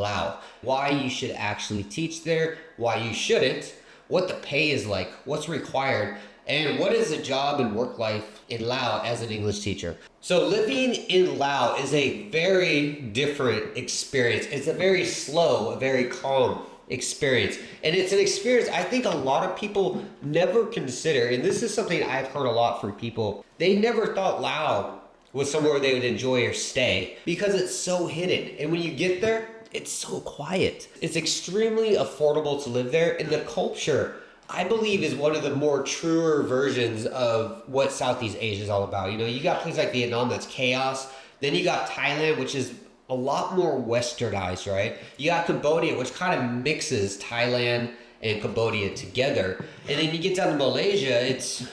Laos, why you should actually teach there, why you shouldn't, what the pay is like, what's required, and what is the job and work life in Laos as an English teacher. So living in Laos is a very different experience. It's a very slow, a very calm experience. And it's an experience I think a lot of people never consider. And this is something I've heard a lot from people. They never thought Laos was somewhere they would enjoy or stay because it's so hidden. And when you get there, it's so quiet. It's extremely affordable to live there. And the culture, I believe, is one of the more truer versions of what Southeast Asia is all about. You know, you got places like Vietnam that's chaos. Then you got Thailand, which is a lot more westernized, right? You got Cambodia, which kind of mixes Thailand and Cambodia together. And then you get down to Malaysia, it's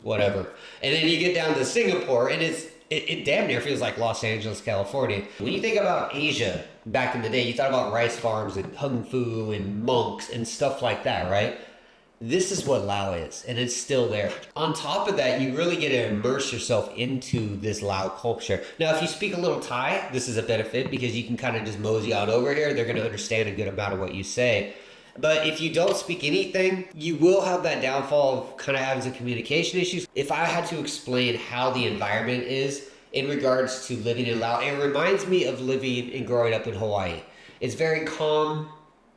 whatever. And then you get down to Singapore, and it damn near feels like Los Angeles, California. When you think about Asia back in the day, you thought about rice farms and kung fu and monks and stuff like that, right? This is what Laos is, and it's still there. On top of that, you really get to immerse yourself into this Lao culture. Now, if you speak a little Thai, this is a benefit because you can kind of just mosey on over here. They're going to understand a good amount of what you say. But if you don't speak anything, you will have that downfall of kind of having some communication issues. If I had to explain how the environment is in regards to living in Laos, it reminds me of living and growing up in Hawaii. It's very calm.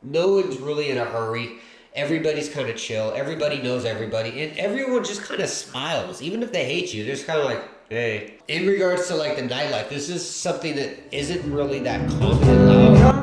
No one's really in a hurry. Everybody's kind of chill. Everybody knows everybody. And everyone just kind of smiles. Even if they hate you, they're just kind of like, hey. In regards to like the nightlife, this is something that isn't really that common in Laos.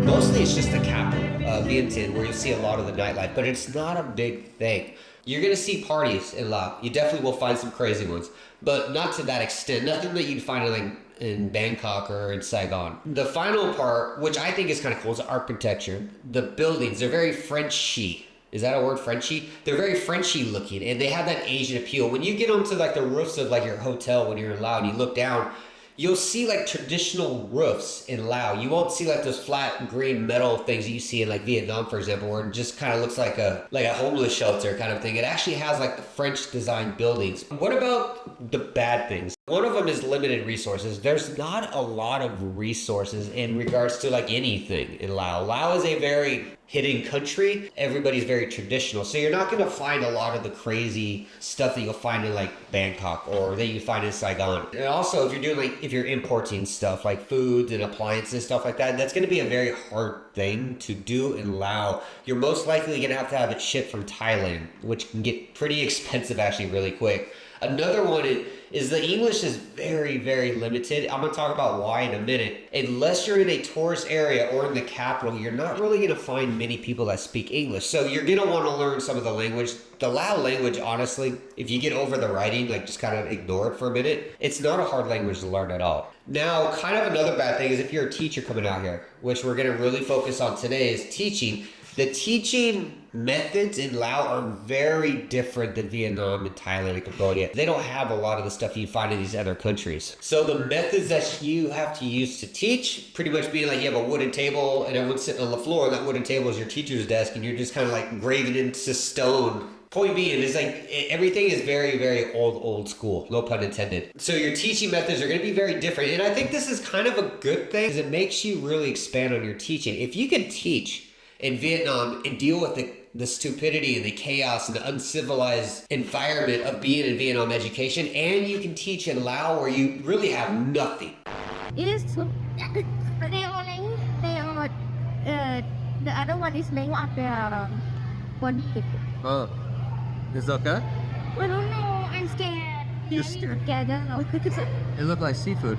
Mostly it's just the capital, Vientiane, where you see a lot of the nightlife, but it's not a big thing. You're going to see parties in Laos. You definitely will find some crazy ones, but not to that extent. Nothing that you'd find in Bangkok or in Saigon. The final part, which I think is kind of cool, is the architecture. The buildings, they're very Frenchy. Is that a word, Frenchy? They're very Frenchy looking, and they have that Asian appeal. When you get onto like the roofs of like your hotel when you're in Laos and you look down, you'll see like traditional roofs in Laos. You won't see like those flat green metal things that you see in like Vietnam, for example, where it just kind of looks like a homeless shelter kind of thing. It actually has like the French designed buildings. What about the bad things? One of them is limited resources. There's not a lot of resources in regards to like anything in Laos. Laos is a very hidden country. Everybody's very traditional. So you're not going to find a lot of the crazy stuff that you'll find in like Bangkok or that you find in Saigon. And also if you're importing stuff like foods and appliances, stuff like that, that's going to be a very hard thing to do in Laos. You're most likely going to have it shipped from Thailand, which can get pretty expensive actually really quick. Another one is the English is very, very limited. I'm going to talk about why in a minute. Unless you're in a tourist area or in the capital, you're not really going to find many people that speak English. So you're going to want to learn some of the language. The Lao language, honestly, if you get over the writing, like just kind of ignore it for a minute, it's not a hard language to learn at all. Now, kind of another bad thing is if you're a teacher coming out here, which we're going to really focus on today, is teaching. The teaching methods in Laos are very different than Vietnam and Thailand and Cambodia. They don't have a lot of the stuff you find in these other countries. So the methods that you have to use to teach, pretty much being like you have a wooden table and everyone's sitting on the floor, and that wooden table is your teacher's desk, and you're just kind of like graving into stone. Point being is like everything is very, very old school, no pun intended. So your teaching methods are going to be very different. And I think this is kind of a good thing because it makes you really expand on your teaching. If you can teach in Vietnam and deal with the stupidity and the chaos and the uncivilized environment of being in Vietnam education, and you can teach in Laos where you really have nothing. It is they are the other one is made up body. Oh, it's okay? I don't know, I'm scared. You're scared? Scared. It looked like seafood.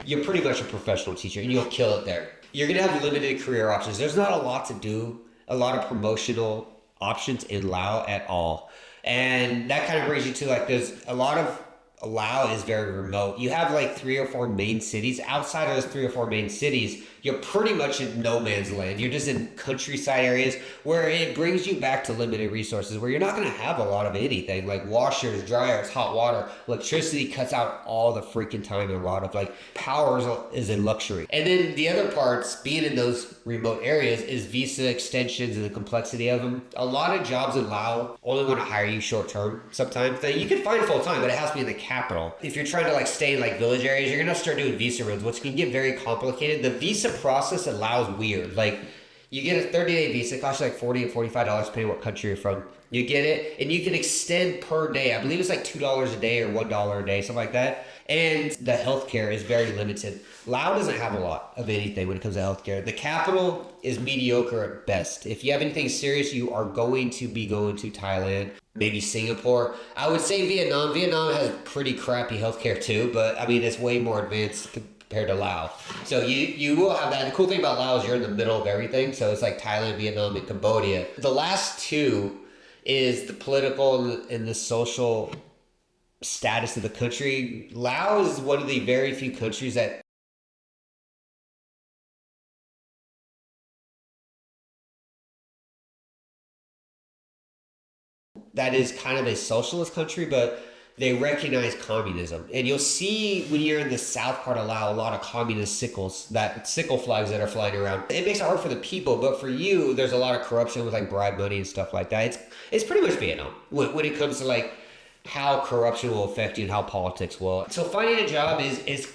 You're pretty much a professional teacher and you'll kill it there. You're going to have limited career options. There's not a lot to do, a lot of promotional options in Laos at all. And that kind of brings you to like, there's a lot of, Laos is very remote. You have like 3 or 4 main cities. Outside of those 3 or 4 main cities, you're pretty much in no man's land. You're just in countryside areas where it brings you back to limited resources, where you're not going to have a lot of anything like washers, dryers, hot water. Electricity cuts out all the freaking time, and a lot of like power is a luxury. And then the other parts, being in those remote areas, is visa extensions and the complexity of them. A lot of jobs in Laos only want to hire you short term sometimes. That you can find full time, but it has to be in the capital. If you're trying to like stay in like village areas, you're gonna start doing visa runs, which can get very complicated. The visa process allows weird. Like you get a 30-day visa, it costs you like $40 and $45 depending what country you're from. You get it, and you can extend per day. I believe it's like $2 a day or $1 a day, something like that. And the healthcare is very limited. Laos doesn't have a lot of anything when it comes to healthcare. The capital is mediocre at best. If you have anything serious, you are going to be going to Thailand, maybe Singapore. I would say Vietnam. Vietnam has pretty crappy healthcare too, but I mean, it's way more advanced compared to Laos. So you will have that. The cool thing about Laos is you're in the middle of everything. So it's like Thailand, Vietnam, and Cambodia. The last two is the political and the social status of the country. Laos is one of the very few countries that is kind of a socialist country, but they recognize communism. And you'll see when you're in the south part of Laos, a lot of communist sickle flags that are flying around. It makes it hard for the people, but for you, there's a lot of corruption with like bribe money and stuff like that. It's pretty much Vietnam when it comes to like how corruption will affect you and how politics will. So finding a job is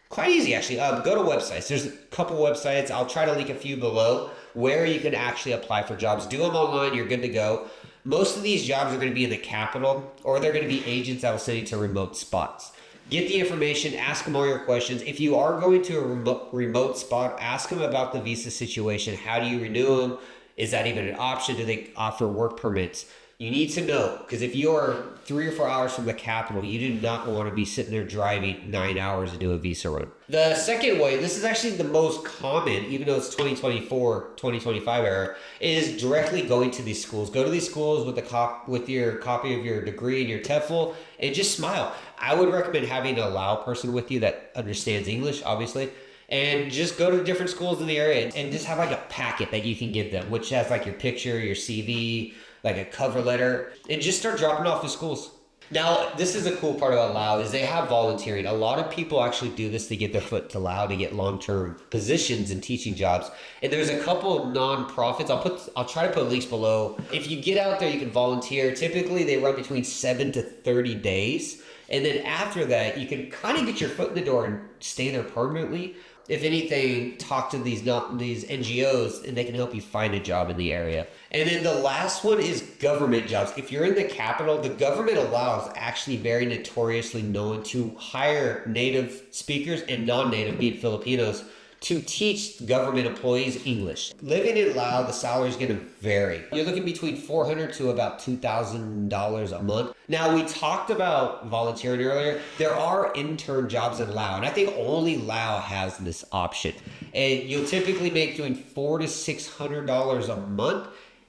quite easy, actually. Go to websites. There's a couple websites. I'll try to link a few below where you can actually apply for jobs. Do them online. You're good to go. Most of these jobs are going to be in the capital, or they're going to be agents that will send you to remote spots. Get the information. Ask them all your questions. If you are going to a remote spot, ask them about the visa situation. How do you renew them? Is that even an option? Do they offer work permits? You need to know, because if you're 3 or 4 hours from the capital, you do not want to be sitting there driving 9 hours to do a visa run. The second way, this is actually the most common, even though it's 2024, 2025 era, is directly going to these schools. Go to these schools with your copy of your degree and your TEFL, and just smile. I would recommend having a Lao person with you that understands English, obviously, and just go to different schools in the area and just have like a packet that you can give them, which has like your picture, your CV, like a cover letter, and just start dropping off to schools. Now, this is the cool part about Laos is they have volunteering. A lot of people actually do this to get their foot to Laos to get long-term positions and teaching jobs. And there's a couple of non-profits. I'll try to put links below. If you get out there, you can volunteer. Typically, they run between 7 to 30 days. And then after that, you can kind of get your foot in the door and stay there permanently. If anything, talk to these NGOs and they can help you find a job in the area. And then the last one is government jobs. If you're in the capital, the government of Laos is actually very notoriously known to hire native speakers and non-native, being Filipinos, to teach government employees English. Living in Laos, the salary is going to vary. You're looking between $400 to about $2,000 a month. Now, we talked about volunteering earlier. There are intern jobs in Laos, and I think only Laos has this option. And you'll typically make between $400 to $600 a month,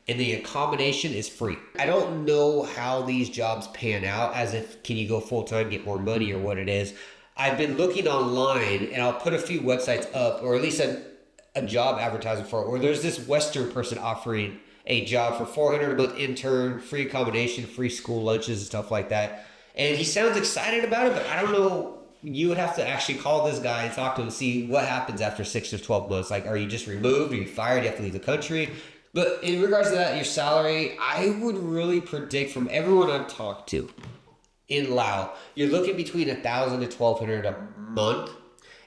and the accommodation is free. I don't know how these jobs pan out, as if can you go full-time, get more money, or what it is. I've been looking online, and I'll put a few websites up, or at least a job advertisement for it, where there's this Western person offering a job for $400 a month intern, free accommodation, free school lunches, and stuff like that. And he sounds excited about it, but I don't know. You would have to actually call this guy and talk to him and see what happens after 6 to 12 months. Like, are you just removed? Are you fired? You have to leave the country? But in regards to that, your salary, I would really predict from everyone I've talked to, in Laos, you're looking between $1,000 to $1,200 a month,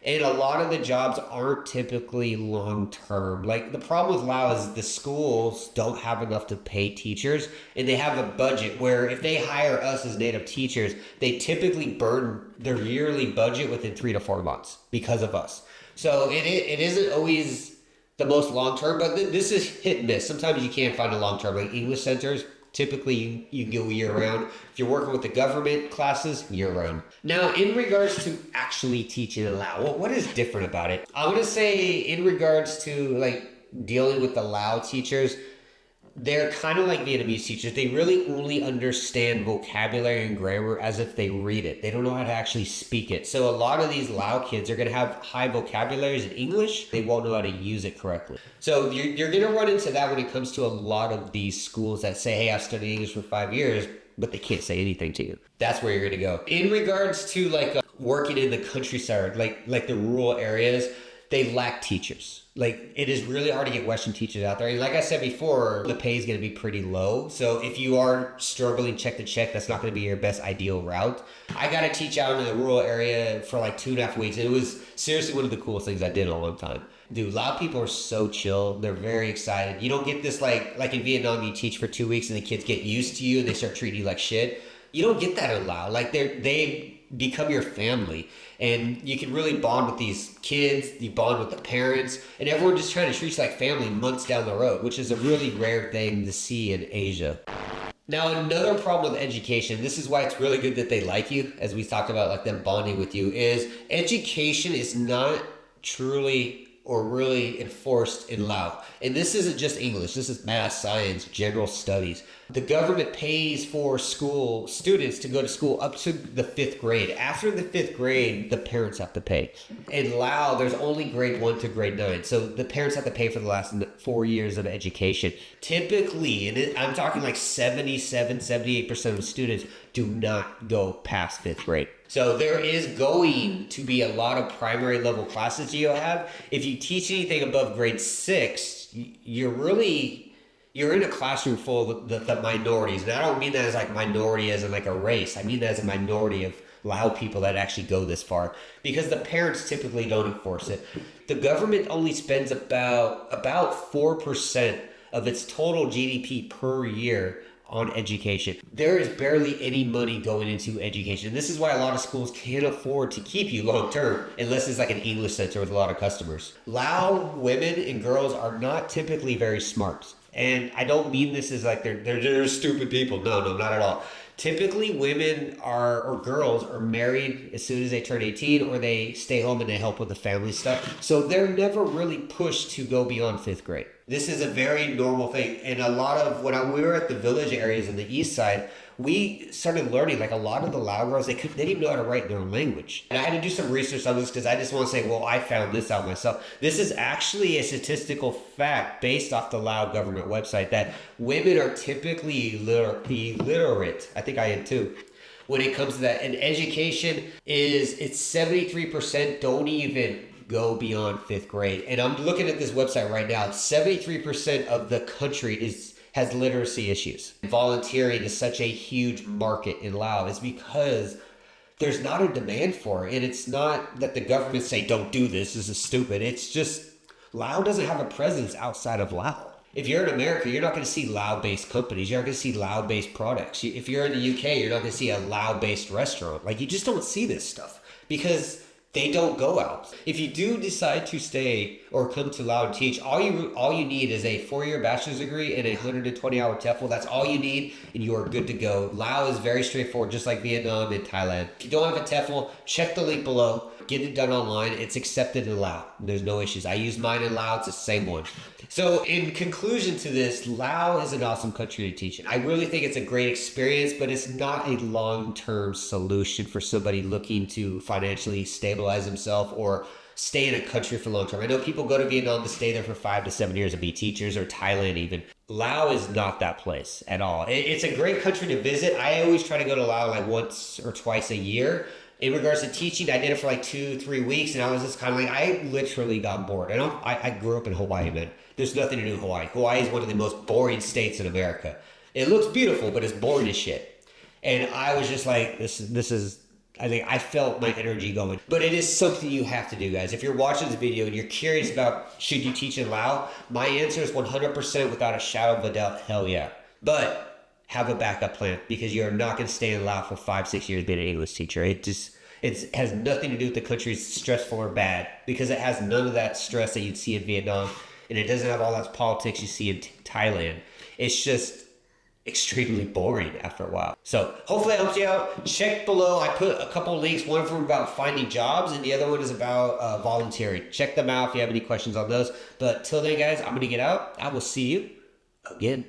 and a lot of the jobs aren't typically long-term. Like, the problem with Laos is the schools don't have enough to pay teachers, and they have a budget where if they hire us as native teachers, they typically burn their yearly budget within 3 to 4 months because of us. So it isn't always the most long-term, but this is hit and miss. Sometimes you can't find a long-term, like English centers. Typically, you can go year-round. If you're working with the government classes, year-round. Now, in regards to actually teaching in Lao, what is different about it? I want to say in regards to like dealing with the Lao teachers, they're kind of like Vietnamese teachers. They really only understand vocabulary and grammar as if they read it. They don't know how to actually speak it. So a lot of these Lao kids are going to have high vocabularies in English. They won't know how to use it correctly. So you're going to run into that when it comes to a lot of these schools that say, hey, I've studied English for 5 years, but they can't say anything to you. That's where you're going to go. In regards to like working in the countryside, like the rural areas, they lack teachers. Like, it is really hard to get Western teachers out there. And like I said before, the pay is going to be pretty low. So if you are struggling check to check, that's not going to be your best ideal route. I got to teach out in the rural area for like 2.5 weeks. And it was seriously one of the coolest things I did in a long time. Dude, Lao people are so chill. They're very excited. You don't get this like in Vietnam, you teach for 2 weeks and the kids get used to you and they start treating you like shit. You don't get that in Lao. Like, they become your family, and you can really bond with these kids. You bond with the parents, and everyone just trying to treat you like family months down the road, which is a really rare thing to see in Asia. Now, another problem with education, this is why it's really good that they like you, as we talked about, like them bonding with you, is education is not truly or really enforced in Laos. And this isn't just English, this is math, science, general studies. The government pays for school students to go to school up to the 5th grade. After the 5th grade, the parents have to pay. In Laos, there's only grade 1 to grade 9. So the parents have to pay for the last 4 years of education. Typically, and I'm talking like 78% of students do not go past 5th grade. So there is going to be a lot of primary level classes you'll have. If you teach anything above grade 6, you're in a classroom full of the minorities. And I don't mean that as like minority as in like a race. I mean that as a minority of Lao people that actually go this far, because the parents typically don't enforce it. The government only spends about 4% of its total GDP per year on education. There is barely any money going into education. This is why a lot of schools can't afford to keep you long term unless it's like an English center with a lot of customers. Lao women and girls are not typically very smart. And I don't mean this as like they're stupid people. No, not at all. Typically women or girls are married as soon as they turn 18, or they stay home and they help with the family stuff. So they're never really pushed to go beyond 5th grade. This is a very normal thing. And a lot of, we were at the village areas in the east side, we started learning, like a lot of the Lao girls, they didn't even know how to write their own language. And I had to do some research on this because I just want to say, well, I found this out myself. This is actually a statistical fact based off the Lao government website that women are typically illiterate. I think I am too. When it comes to that. And education it's 73% don't even go beyond 5th grade. And I'm looking at this website right now. 73% of the country has literacy issues. Volunteering is such a huge market in Laos is because there's not a demand for it. And it's not that the government say, don't do this is stupid. It's just Laos doesn't have a presence outside of Laos. If you're in America, you're not going to see Lao-based companies. You're not going to see Lao-based products. If you're in the UK, you're not going to see a Lao-based restaurant. Like, you just don't see this stuff because they don't go out. If you do decide to stay or come to Laos and teach, all you need is a 4-year bachelor's degree and a 120-hour TEFL. That's all you need, and you are good to go. Laos is very straightforward, just like Vietnam and Thailand. If you don't have a TEFL, check the link below. Get it done online. It's accepted in Laos. There's no issues. I use mine in Laos. It's the same one. So in conclusion to this, Laos is an awesome country to teach in. I really think it's a great experience, but it's not a long-term solution for somebody looking to financially stabilize himself or stay in a country for long term. I know people go to Vietnam to stay there for 5 to 7 years and be teachers, or Thailand even. Laos is not that place at all. It's a great country to visit. I always try to go to Laos like once or twice a year. In regards to teaching, I did it for like 2-3 weeks, and I was just kind of like, I literally got bored. I grew up in Hawaii, man. There's nothing to do in Hawaii. Hawaii is one of the most boring states in America. It looks beautiful, but it's boring as shit. And I was just like, this is, I think I felt my energy going. But it is something you have to do, guys. If you're watching this video and you're curious about should you teach in Laos, my answer is 100% without a shadow of a doubt, hell yeah. But have a backup plan, because you're not going to stay in Laos for 5-6 years being an English teacher. It has nothing to do with the country's stressful or bad, because it has none of that stress that you'd see in Vietnam, and it doesn't have all that politics you see in Thailand. It's just extremely boring after a while. So hopefully that helps you out. Check below. I put a couple links, one of them about finding jobs and the other one is about volunteering. Check them out if you have any questions on those. But till then, guys, I'm going to get out. I will see you again.